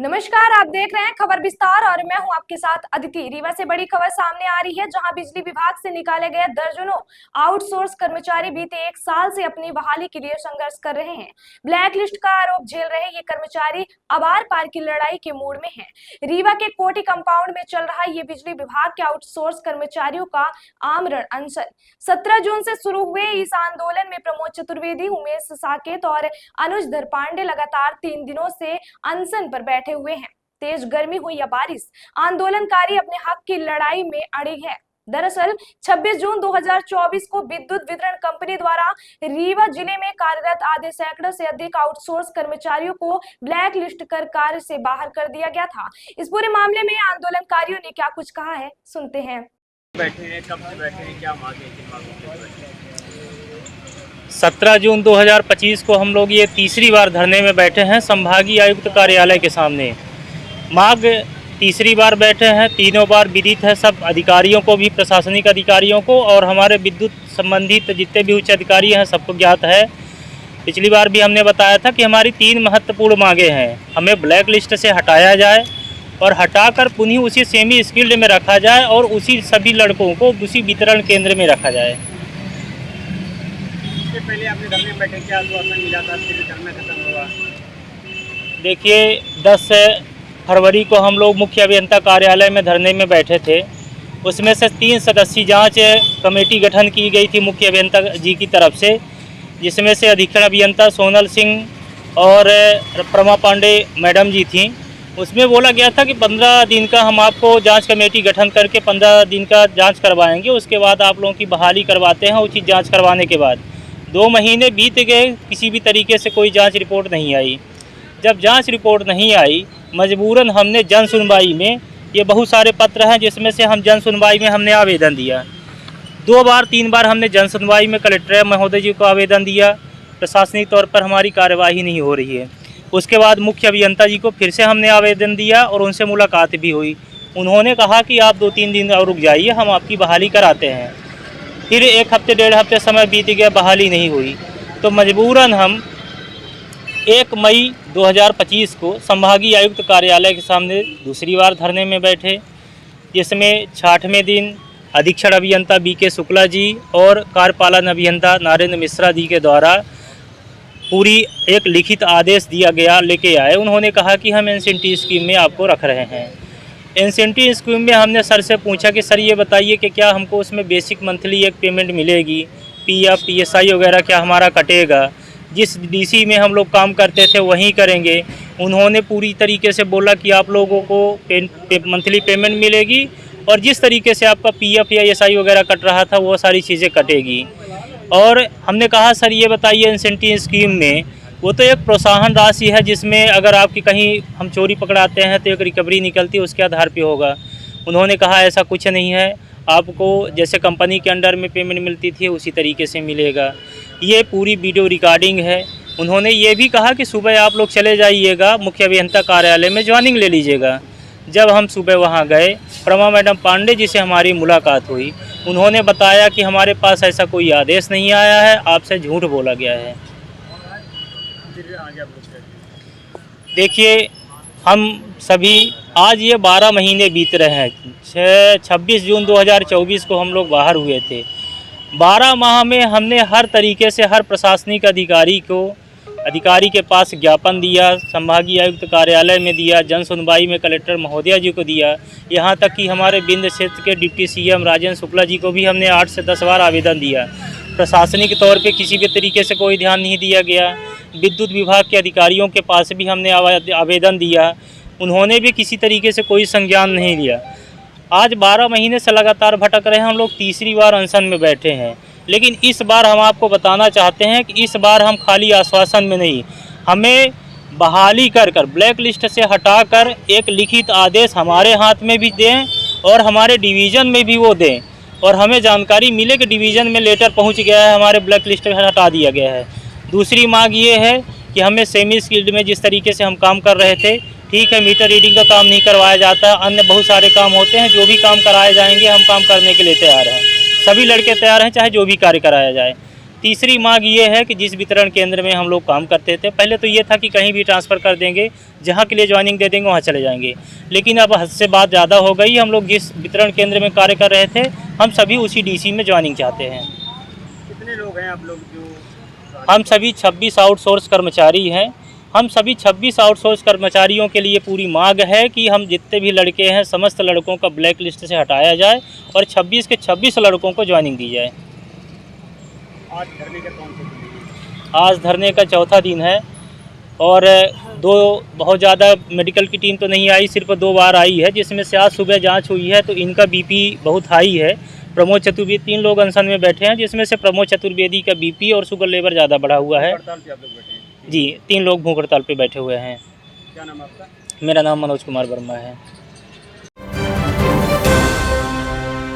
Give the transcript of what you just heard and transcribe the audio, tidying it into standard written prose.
नमस्कार, आप देख रहे हैं खबर विस्तार और मैं हूं आपके साथ अदिति। रीवा से बड़ी खबर सामने आ रही है, जहां बिजली विभाग से निकाले गए दर्जनों आउटसोर्स कर्मचारी बीते 1 साल से अपनी बहाली के लिए संघर्ष कर रहे हैं। ब्लैक लिस्ट का आरोप झेल रहे ये कर्मचारी आबार पार की लड़ाई के मूड में हैं। रीवा के कोटी कंपाउंड में चल रहा ये बिजली विभाग के आउटसोर्स कर्मचारियों का आमरण अनशन 17 जून से शुरू हुए इस आंदोलन में प्रमोद चतुर्वेदी, उमेश साकेत और अनुज धर पांडे लगातार 3 दिनों से अनशन पर बैठे हुए हैं। तेज गर्मी हुई या बारिश, आंदोलनकारी अपने हक की लड़ाई में अड़े हैं। दरअसल 26 जून 2024 को विद्युत वितरण कंपनी द्वारा रीवा जिले में कार्यरत आधे सैकड़ों से अधिक आउटसोर्स कर्मचारियों को ब्लैक लिस्ट कर कार्य से बाहर कर दिया गया था। इस पूरे मामले में आंदोलनकारियों ने क्या कुछ कहा है, सुनते हैं। बैठे हैं, कब से बैठे हैं, क्या मांगे, किन मांगों पे बैठे हैं? 17 जून 2025 को हम लोग ये तीसरी बार धरने में बैठे हैं संभागीय आयुक्त कार्यालय के सामने। मांग तीसरी बार बैठे हैं, तीनों बार विदित है सब अधिकारियों को भी, प्रशासनिक अधिकारियों को और हमारे विद्युत संबंधित जितने भी उच्च अधिकारी हैं सबको ज्ञात है। पिछली बार भी हमने बताया था कि हमारी 3 महत्वपूर्ण मांगे हैं। हमें ब्लैक लिस्ट से हटाया जाए और हटाकर पुनः उसी सेमी स्किल्ड में रखा जाए और उसी सभी लड़कों को उसी वितरण केंद्र में रखा जाए। इससे पहले आपने धरने में बैठे, क्या आश्वासन मिला था, फिर धरना खत्म हुआ? देखिए 10 फरवरी को हम लोग मुख्य अभियंता कार्यालय में धरने में बैठे थे। उसमें से 3 सदस्यीय जांच कमेटी गठन की गई थी मुख्य अभियंता जी की तरफ से, जिसमें से अधीक्षण अभियंता सोनल सिंह और प्रमा पांडे मैडम जी थीं। उसमें बोला गया था कि 15 दिन का हम आपको जांच कमेटी गठन करके 15 दिन का जांच करवाएंगे, उसके बाद आप लोगों की बहाली करवाते हैं। उचित जांच करवाने के बाद 2 महीने बीत गए, किसी भी तरीके से कोई जांच रिपोर्ट नहीं आई। जब जांच रिपोर्ट नहीं आई, मजबूरन हमने जन सुनवाई में, ये बहुत सारे पत्र हैं जिसमें से हम जन सुनवाई में हमने आवेदन दिया। 2 बार 3 बार हमने जन सुनवाई में कलेक्टर महोदय जी को आवेदन दिया। प्रशासनिक तौर पर हमारी कार्यवाही नहीं हो रही है। उसके बाद मुख्य अभियंता जी को फिर से हमने आवेदन दिया और उनसे मुलाकात भी हुई। उन्होंने कहा कि आप 2-3 दिन और रुक जाइए, हम आपकी बहाली कराते हैं। फिर 1 हफ्ते 1.5 हफ्ते समय बीत गया, बहाली नहीं हुई। तो मजबूरन हम 1 मई 2025 को संभागीय आयुक्त कार्यालय के सामने दूसरी बार धरने में बैठे, जिसमें 60वें दिन अधीक्षण अभियंता BK शुक्ला जी और कार्यपालन अभियंता नरेंद्र मिश्रा जी के द्वारा पूरी एक लिखित आदेश दिया गया, लेके आए। उन्होंने कहा कि हम इंसेंटिव स्कीम में आपको रख रहे हैं। इंसेंटिव स्कीम में हमने सर से पूछा कि सर ये बताइए कि क्या हमको उसमें बेसिक मंथली एक पेमेंट मिलेगी, PF PSI वगैरह क्या हमारा कटेगा? जिस DC में हम लोग काम करते थे वहीं करेंगे। उन्होंने पूरी तरीके से बोला कि आप लोगों को मंथली पेमेंट मिलेगी और जिस तरीके से आपका PF या SI वगैरह कट रहा था वो सारी चीज़ें कटेगी। और हमने कहा सर ये बताइए इंसेंटिव स्कीम में वो तो एक प्रोत्साहन राशि है, जिसमें अगर आपकी कहीं हम चोरी पकड़ाते हैं तो एक रिकवरी निकलती है, उसके आधार पे होगा। उन्होंने कहा ऐसा कुछ नहीं है, आपको जैसे कंपनी के अंडर में पेमेंट मिलती थी उसी तरीके से मिलेगा। ये पूरी वीडियो रिकॉर्डिंग है। उन्होंने ये भी कहा कि सुबह आप लोग चले जाइएगा मुख्य अभियंता कार्यालय में, ज्वाइनिंग ले लीजिएगा। जब हम सुबह वहाँ गए, प्रमा मैडम पांडे जी से हमारी मुलाकात हुई। उन्होंने बताया कि हमारे पास ऐसा कोई आदेश नहीं आया है, आपसे झूठ बोला गया है। देखिए हम सभी आज ये 12 महीने बीत रहे हैं। 26 जून 2024 को हम लोग बाहर हुए थे। 12 माह में हमने हर तरीके से हर प्रशासनिक अधिकारी के पास ज्ञापन दिया, संभागीय आयुक्त कार्यालय में दिया, जन सुनवाई में कलेक्टर महोदया जी को दिया, यहाँ तक कि हमारे बिंद क्षेत्र के डिप्टी CM राजेंद्र शुक्ला जी को भी हमने 8 से 10 बार आवेदन दिया। प्रशासनिक तौर पे किसी भी तरीके से कोई ध्यान नहीं दिया गया। विद्युत विभाग के अधिकारियों के पास भी हमने आवेदन दिया, उन्होंने भी किसी तरीके से कोई संज्ञान नहीं लिया। आज 12 महीने से लगातार भटक रहे हैं। हम लोग तीसरी बार अनशन में बैठे हैं, लेकिन इस बार हम आपको बताना चाहते हैं कि इस बार हम खाली आश्वासन में नहीं, हमें बहाली कर ब्लैक लिस्ट से हटाकर एक लिखित आदेश हमारे हाथ में भी दें और हमारे डिवीज़न में भी वो दें, और हमें जानकारी मिले कि डिवीज़न में लेटर पहुंच गया है, हमारे ब्लैक लिस्ट से हटा दिया गया है। दूसरी मांग ये है कि हमें सेमी स्किल्ड में जिस तरीके से हम काम कर रहे थे, ठीक है मीटर रीडिंग का काम नहीं करवाया जाता, अन्य बहुत सारे काम होते हैं, जो भी काम कराए जाएंगे हम काम करने के लिए तैयार हैं। सभी लड़के तैयार हैं, चाहे जो भी कार्य कराया जाए। तीसरी मांग ये है कि जिस वितरण केंद्र में हम लोग काम करते थे, पहले तो ये था कि कहीं भी ट्रांसफ़र कर देंगे, जहाँ के लिए ज्वाइनिंग दे देंगे वहाँ चले जाएंगे, लेकिन अब हद से बात ज़्यादा हो गई। हम लोग जिस वितरण केंद्र में कार्य कर रहे थे, हम सभी उसी डीसी में ज्वाइनिंग चाहते हैं। कितने लोग हैं आप लोग जो हम सभी 26 आउटसोर्स कर्मचारी हैं। हम सभी 26 आउटसोर्स कर्मचारियों के लिए पूरी मांग है कि हम जितने भी लड़के हैं, समस्त लड़कों का ब्लैक लिस्ट से हटाया जाए और 26 के 26 लड़कों को ज्वाइनिंग दी जाए। आज धरने का कौन सा दिन है? आज धरने का चौथा दिन है और बहुत ज़्यादा मेडिकल की टीम तो नहीं आई, सिर्फ 2 बार आई है, जिसमें से आज सुबह जांच हुई है तो इनका बीपी बहुत हाई है। प्रमोद चतुर्वेदी 3 लोग अनशन में बैठे हैं, जिसमें से प्रमोद चतुर्वेदी का बीपी और शुगर लेवल ज़्यादा बढ़ा हुआ है। हड़ताल पे आप लोग बैठे हैं? जी, 3 लोग भूख हड़ताल पे बैठे हुए हैं। क्या नाम है आपका? मेरा नाम मनोज कुमार वर्मा है।